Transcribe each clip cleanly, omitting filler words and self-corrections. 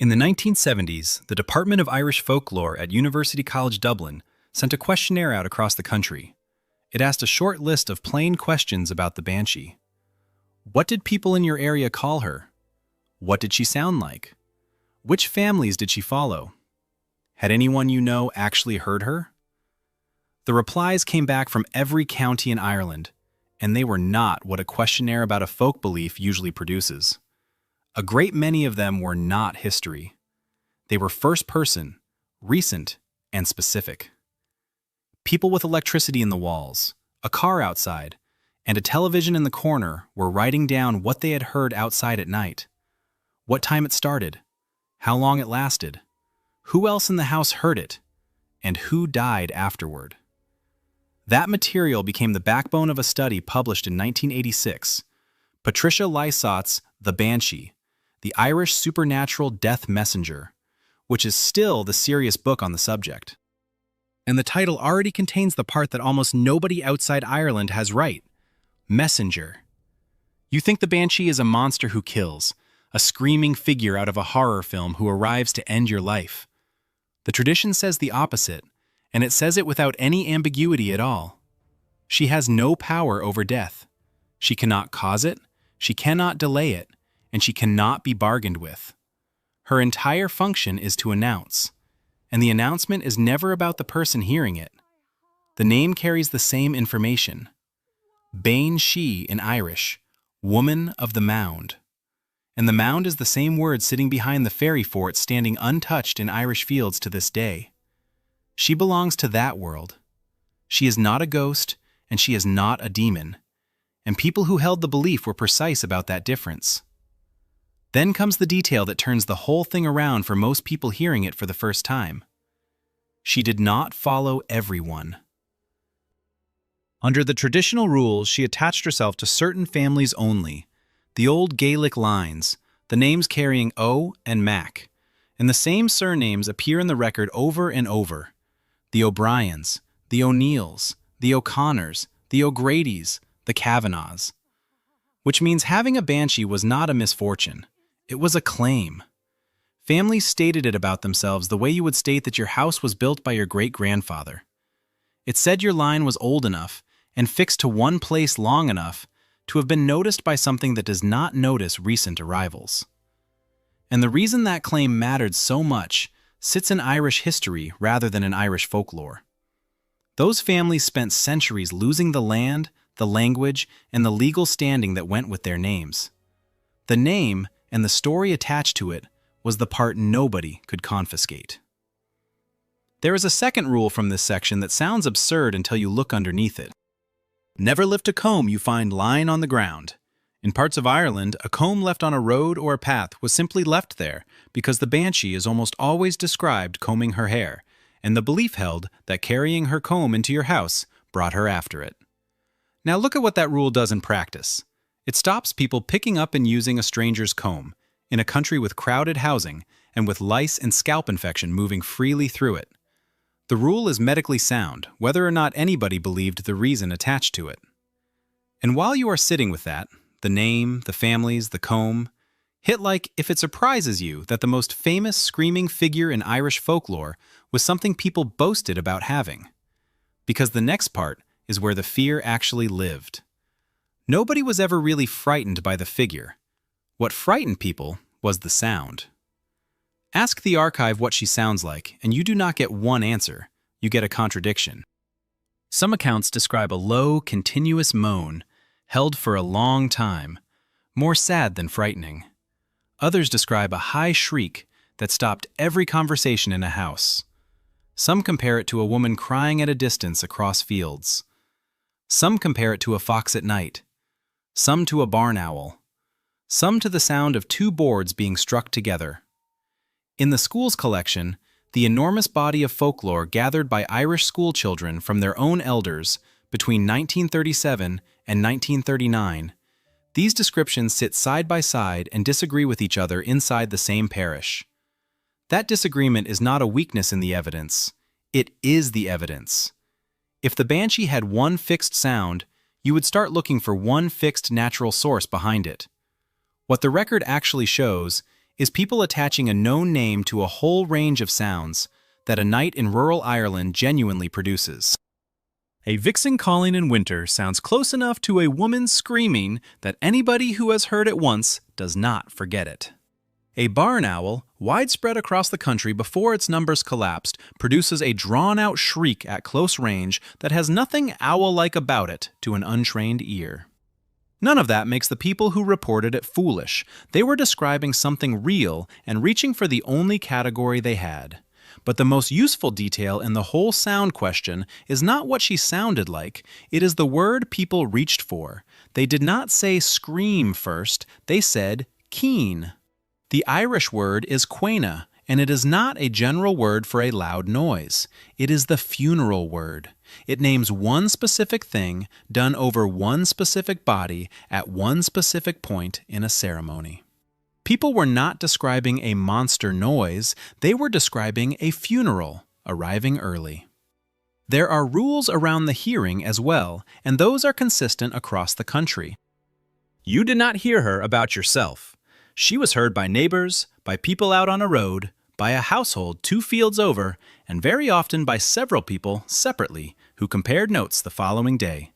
In the 1970s, the Department of Irish Folklore at University College Dublin sent a questionnaire out across the country. It asked a short list of plain questions about the Banshee. What did people in your area call her? What did she sound like? Which families did she follow? Had anyone you know actually heard her? The replies came back from every county in Ireland, and they were not what a questionnaire about a folk belief usually produces. A great many of them were not history. They were first-person, recent, and specific. People with electricity in the walls, a car outside, and a television in the corner were writing down what they had heard outside at night, what time it started, how long it lasted, who else in the house heard it, and who died afterward. That material became the backbone of a study published in 1986, Patricia Lysott's The Banshee, the Irish Supernatural Death Messenger, which is still the serious book on the subject. And the title already contains the part that almost nobody outside Ireland has right: messenger. You think the Banshee is a monster who kills, a screaming figure out of a horror film who arrives to end your life. The tradition says the opposite, and it says it without any ambiguity at all. She has no power over death. She cannot cause it, she cannot delay it, and she cannot be bargained with. Her entire function is to announce, and the announcement is never about the person hearing it. The name carries the same information. Banshee in Irish, woman of the mound. And the mound is the same word sitting behind the fairy fort standing untouched in Irish fields to this day. She belongs to that world. She is not a ghost, and she is not a demon. And people who held the belief were precise about that difference. Then comes the detail that turns the whole thing around for most people hearing it for the first time. She did not follow everyone. Under the traditional rules, she attached herself to certain families only, the old Gaelic lines, the names carrying O and Mac, and the same surnames appear in the record over and over: the O'Briens, the O'Neills, the O'Connors, the O'Gradys, the Kavanaghs. Which means having a Banshee was not a misfortune. It was a claim. Families stated it about themselves the way you would state that your house was built by your great-grandfather. It said your line was old enough and fixed to one place long enough to have been noticed by something that does not notice recent arrivals. And the reason that claim mattered so much sits in Irish history rather than in Irish folklore. Those families spent centuries losing the land, the language, and the legal standing that went with their names. The name and the story attached to it was the part nobody could confiscate. There is a second rule from this section that sounds absurd until you look underneath it. Never lift a comb you find lying on the ground. In parts of Ireland, a comb left on a road or a path was simply left there because the Banshee is almost always described combing her hair, and the belief held that carrying her comb into your house brought her after it. Now look at what that rule does in practice. It stops people picking up and using a stranger's comb in a country with crowded housing and with lice and scalp infection moving freely through it. The rule is medically sound, whether or not anybody believed the reason attached to it. And while you are sitting with that, the name, the families, the comb, hit like if it surprises you that the most famous screaming figure in Irish folklore was something people boasted about having. Because the next part is where the fear actually lived. Nobody was ever really frightened by the figure. What frightened people was the sound. Ask the archive what she sounds like, and you do not get one answer, you get a contradiction. Some accounts describe a low, continuous moan, held for a long time, more sad than frightening. Others describe a high shriek that stopped every conversation in a house. Some compare it to a woman crying at a distance across fields. Some compare it to a fox at night. Some to a barn owl. Some to the sound of two boards being struck together. In the school's collection, the enormous body of folklore gathered by Irish school children from their own elders between 1937 and 1939, these descriptions sit side by side and disagree with each other inside the same parish. That disagreement is not a weakness in the evidence. It is the evidence. If the Banshee had one fixed sound, you would start looking for one fixed natural source behind it. What the record actually shows is people attaching a known name to a whole range of sounds that a night in rural Ireland genuinely produces. A vixen calling in winter sounds close enough to a woman screaming that anybody who has heard it once does not forget it. A barn owl, widespread across the country before its numbers collapsed, produces a drawn-out shriek at close range that has nothing owl-like about it to an untrained ear. None of that makes the people who reported it foolish. They were describing something real and reaching for the only category they had. But the most useful detail in the whole sound question is not what she sounded like, it is the word people reached for. They did not say scream first, they said keen. The Irish word is quena, and it is not a general word for a loud noise. It is the funeral word. It names one specific thing done over one specific body at one specific point in a ceremony. People were not describing a monster noise, they were describing a funeral arriving early. There are rules around the hearing as well, and those are consistent across the country. You did not hear her about yourself. She was heard by neighbors, by people out on a road, by a household 2 fields over, and very often by several people separately who compared notes the following day.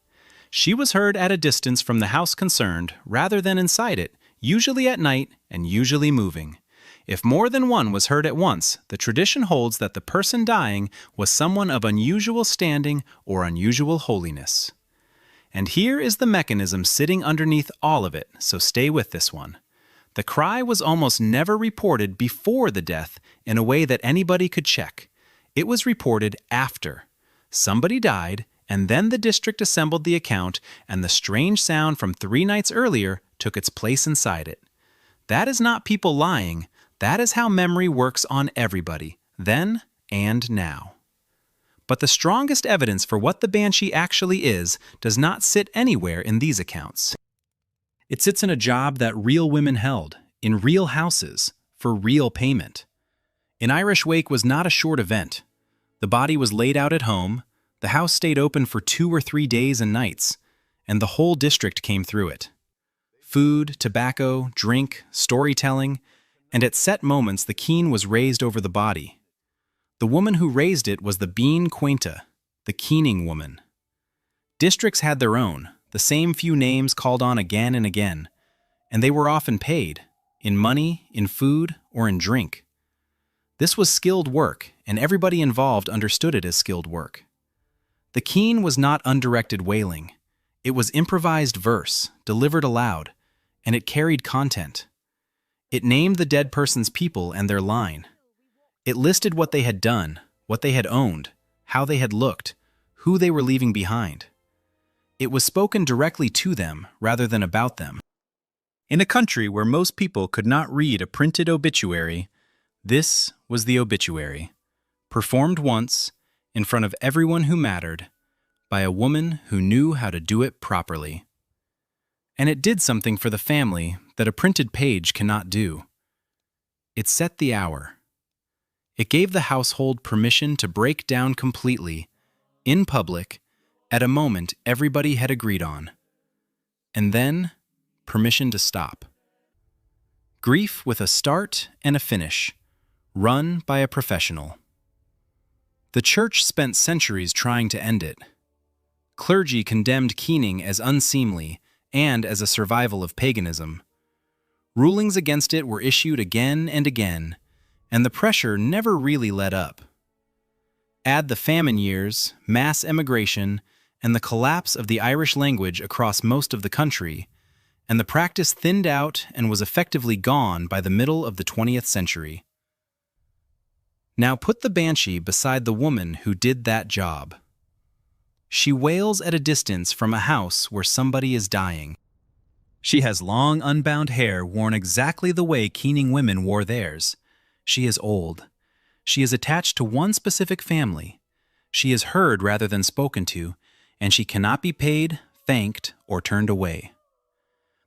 She was heard at a distance from the house concerned rather than inside it, usually at night and usually moving. If more than one was heard at once, the tradition holds that the person dying was someone of unusual standing or unusual holiness. And here is the mechanism sitting underneath all of it, so stay with this one. The cry was almost never reported before the death in a way that anybody could check. It was reported after. Somebody died, and then the district assembled the account, and the strange sound from 3 nights earlier took its place inside it. That is not people lying. That is how memory works on everybody, then and now. But the strongest evidence for what the Banshee actually is does not sit anywhere in these accounts. It sits in a job that real women held, in real houses, for real payment. An Irish wake was not a short event. The body was laid out at home, the house stayed open for 2 or 3 days and nights, and the whole district came through it. Food, tobacco, drink, storytelling, and at set moments the keen was raised over the body. The woman who raised it was the bean quainta, the keening woman. Districts had their own, the same few names called on again and again, and they were often paid, in money, in food, or in drink. This was skilled work, and everybody involved understood it as skilled work. The keen was not undirected wailing. It was improvised verse, delivered aloud, and it carried content. It named the dead person's people and their line. It listed what they had done, what they had owned, how they had looked, who they were leaving behind. It was spoken directly to them rather than about them. In a country where most people could not read a printed obituary, this was the obituary, performed once, in front of everyone who mattered, by a woman who knew how to do it properly. And it did something for the family that a printed page cannot do. It set the hour. It gave the household permission to break down completely, in public, at a moment everybody had agreed on. And then, permission to stop. Grief with a start and a finish, run by a professional. The church spent centuries trying to end it. Clergy condemned keening as unseemly and as a survival of paganism. Rulings against it were issued again and again, and the pressure never really let up. Add the famine years, mass emigration, and the collapse of the Irish language across most of the country, and the practice thinned out and was effectively gone by the middle of the 20th century. Now put the Banshee beside the woman who did that job. She wails at a distance from a house where somebody is dying. She has long, unbound hair worn exactly the way keening women wore theirs. She is old. She is attached to one specific family. She is heard rather than spoken to, and she cannot be paid, thanked, or turned away.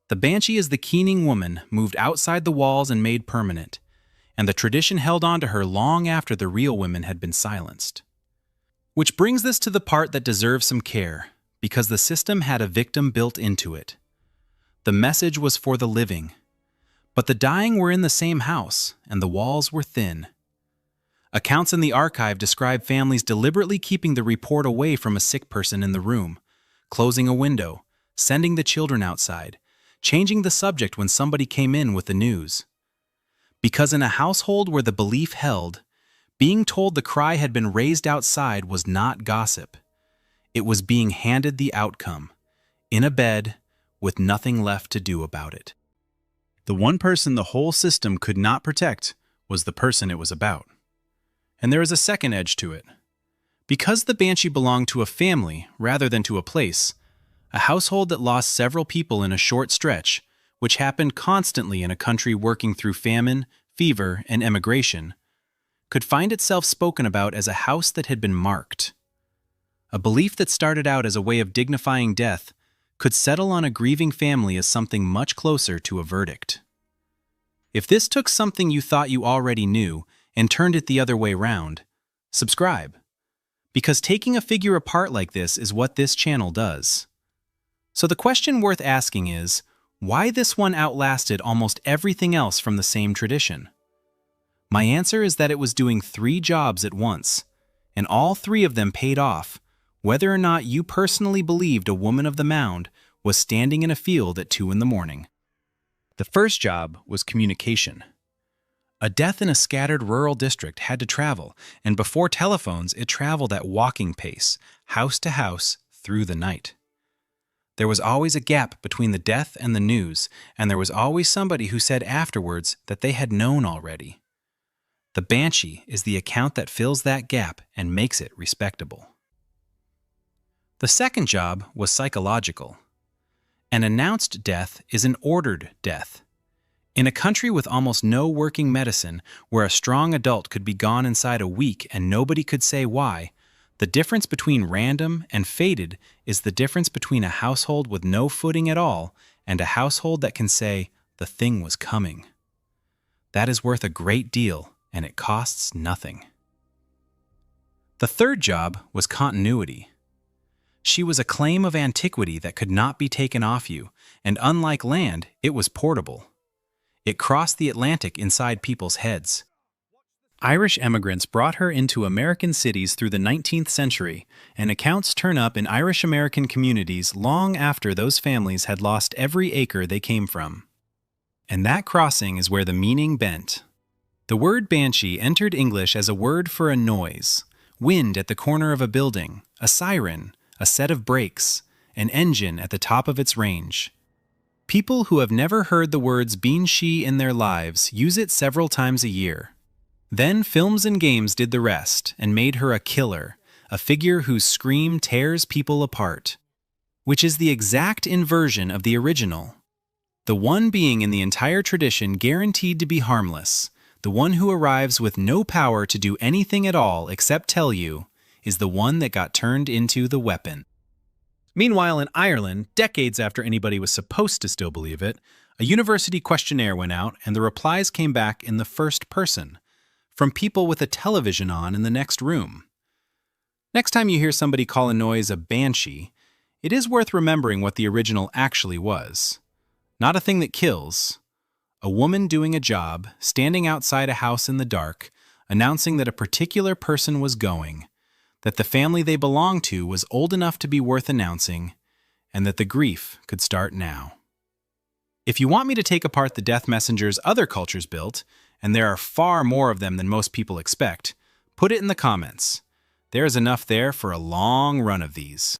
The Banshee is the keening woman moved outside the walls and made permanent, and the tradition held on to her long after the real women had been silenced. Which brings this to the part that deserves some care, because the system had a victim built into it. The message was for the living, But the dying were in the same house, and the walls were thin. Accounts in the archive describe families deliberately keeping the report away from a sick person in the room, closing a window, sending the children outside, changing the subject when somebody came in with the news. Because in a household where the belief held, being told the cry had been raised outside was not gossip. It was being handed the outcome, in a bed, with nothing left to do about it. The one person the whole system could not protect was the person it was about. And there is a second edge to it. Because the Banshee belonged to a family rather than to a place, a household that lost several people in a short stretch, which happened constantly in a country working through famine, fever, and emigration, could find itself spoken about as a house that had been marked. A belief that started out as a way of dignifying death could settle on a grieving family as something much closer to a verdict. If this took something you thought you already knew and turned it the other way round, subscribe. Because taking a figure apart like this is what this channel does. So the question worth asking is, why this one outlasted almost everything else from the same tradition? My answer is that it was doing 3 jobs at once, and all 3 of them paid off, whether or not you personally believed a woman of the mound was standing in a field at 2 in the morning. The first job was communication. A death in a scattered rural district had to travel, and before telephones, it traveled at walking pace, house to house, through the night. There was always a gap between the death and the news, and there was always somebody who said afterwards that they had known already. The Banshee is the account that fills that gap and makes it respectable. The second job was psychological. An announced death is an ordered death. In a country with almost no working medicine, where a strong adult could be gone inside a week and nobody could say why, the difference between random and fated is the difference between a household with no footing at all and a household that can say, the thing was coming. That is worth a great deal, and it costs nothing. The third job was continuity. She was a claim of antiquity that could not be taken off you, and unlike land, it was portable. It crossed the Atlantic inside people's heads. Irish emigrants brought her into American cities through the 19th century, and accounts turn up in Irish-American communities long after those families had lost every acre they came from. And that crossing is where the meaning bent. The word banshee entered English as a word for a noise, wind at the corner of a building, a siren, a set of brakes, an engine at the top of its range. People who have never heard the words Banshee in their lives use it several times a year. Then films and games did the rest and made her a killer, a figure whose scream tears people apart, which is the exact inversion of the original. The one being in the entire tradition guaranteed to be harmless, the one who arrives with no power to do anything at all except tell you, is the one that got turned into the weapon. Meanwhile, in Ireland, decades after anybody was supposed to still believe it, a university questionnaire went out and the replies came back in the first person, from people with a television on in the next room. Next time you hear somebody call a noise a banshee, it is worth remembering what the original actually was. Not a thing that kills. A woman doing a job, standing outside a house in the dark, announcing that a particular person was going, that the family they belonged to was old enough to be worth announcing, and that the grief could start now. If you want me to take apart the death messengers other cultures built, and there are far more of them than most people expect, put it in the comments. There is enough there for a long run of these.